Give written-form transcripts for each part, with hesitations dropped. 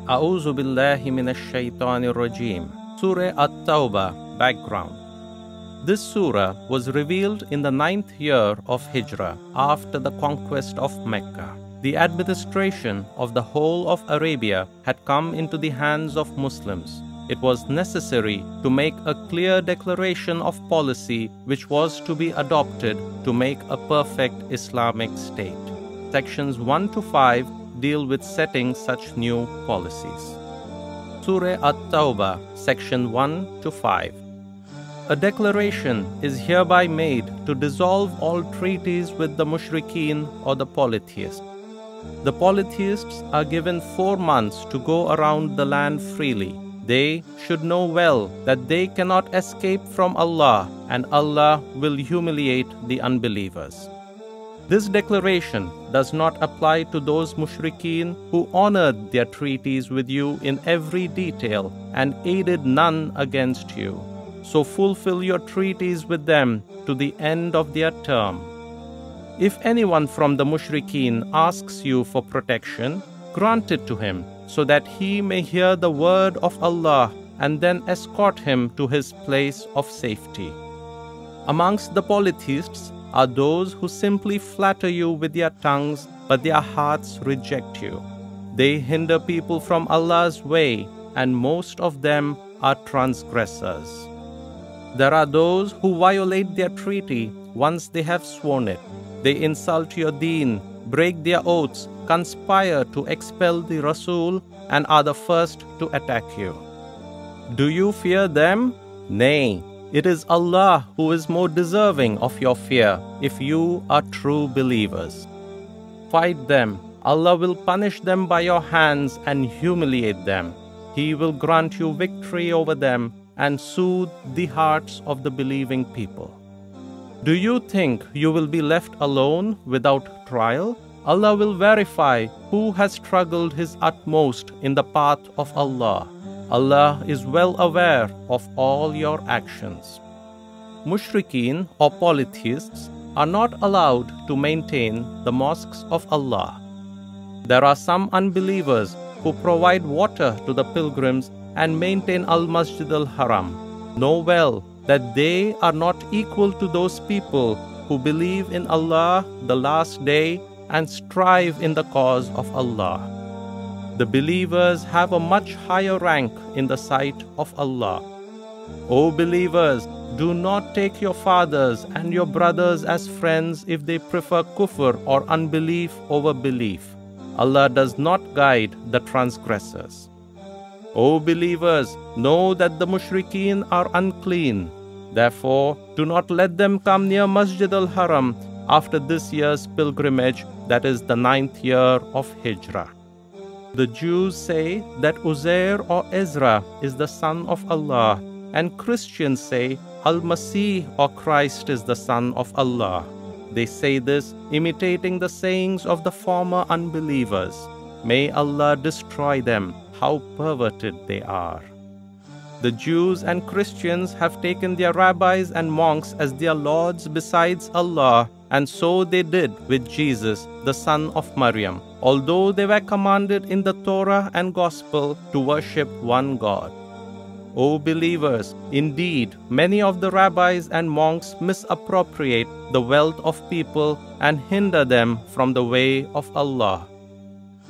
A'udhu billahi minash shaitanir rajim. Surah At-Tawbah. Background. This surah was revealed in the 9th year of Hijrah after the conquest of Mecca. The administration of the whole of Arabia had come into the hands of Muslims. It was necessary to make a clear declaration of policy which was to be adopted to make a perfect Islamic state. Sections 1 to 5 deal with setting such new policies. Surah At-Tawbah, Section 1 to 5. A declaration is hereby made to dissolve all treaties with the mushrikeen or the polytheists. The polytheists are given 4 months to go around the land freely. They should know well that they cannot escape from Allah, and Allah will humiliate the unbelievers. This declaration does not apply to those mushrikeen who honored their treaties with you in every detail and aided none against you. So fulfill your treaties with them to the end of their term. If anyone from the mushrikeen asks you for protection, grant it to him, so that he may hear the word of Allah and then escort him to his place of safety. Amongst the polytheists are those who simply flatter you with their tongues, but their hearts reject you. They hinder people from Allah's way, and most of them are transgressors. There are those who violate their treaty once they have sworn it. They insult your deen, break their oaths, conspire to expel the Rasul, and are the first to attack you. Do you fear them? Nay, it is Allah who is more deserving of your fear if you are true believers. Fight them. Allah will punish them by your hands and humiliate them. He will grant you victory over them and soothe the hearts of the believing people. Do you think you will be left alone without trial? Allah will verify who has struggled his utmost in the path of Allah. Allah is well aware of all your actions. Mushrikeen or polytheists are not allowed to maintain the mosques of Allah. There are some unbelievers who provide water to the pilgrims and maintain Al-Masjid al-Haram. Know well that they are not equal to those people who believe in Allah, the last day, and strive in the cause of Allah. The believers have a much higher rank in the sight of Allah. O believers, do not take your fathers and your brothers as friends if they prefer kufr or unbelief over belief. Allah does not guide the transgressors. O believers, know that the mushrikeen are unclean. Therefore, do not let them come near Masjid al-Haram after this year's pilgrimage, that is the 9th year of Hijrah. The Jews say that Uzair or Ezra is the son of Allah, and Christians say Al-Masih or Christ is the son of Allah. They say this imitating the sayings of the former unbelievers. May Allah destroy them, how perverted they are. The Jews and Christians have taken their rabbis and monks as their lords besides Allah, and so they did with Jesus, the son of Maryam, although they were commanded in the Torah and Gospel to worship one God. O believers, indeed, many of the rabbis and monks misappropriate the wealth of people and hinder them from the way of Allah.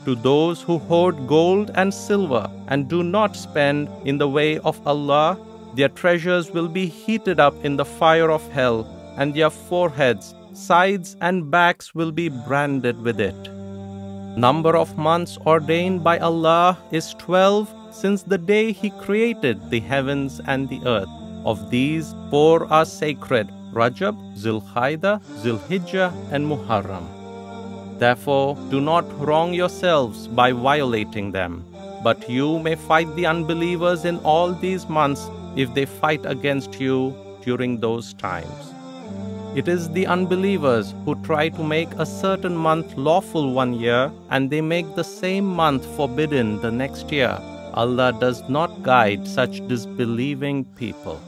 To those who hoard gold and silver and do not spend in the way of Allah, their treasures will be heated up in the fire of hell, and their foreheads, sides and backs will be branded with it. Number of months ordained by Allah is 12 since the day He created the heavens and the earth. Of these, 4 are sacred: Rajab, Zulhijjah, Zulhijjah, and Muharram. Therefore, do not wrong yourselves by violating them. But you may fight the unbelievers in all these months if they fight against you during those times. It is the unbelievers who try to make a certain month lawful one year, and they make the same month forbidden the next year. Allah does not guide such disbelieving people.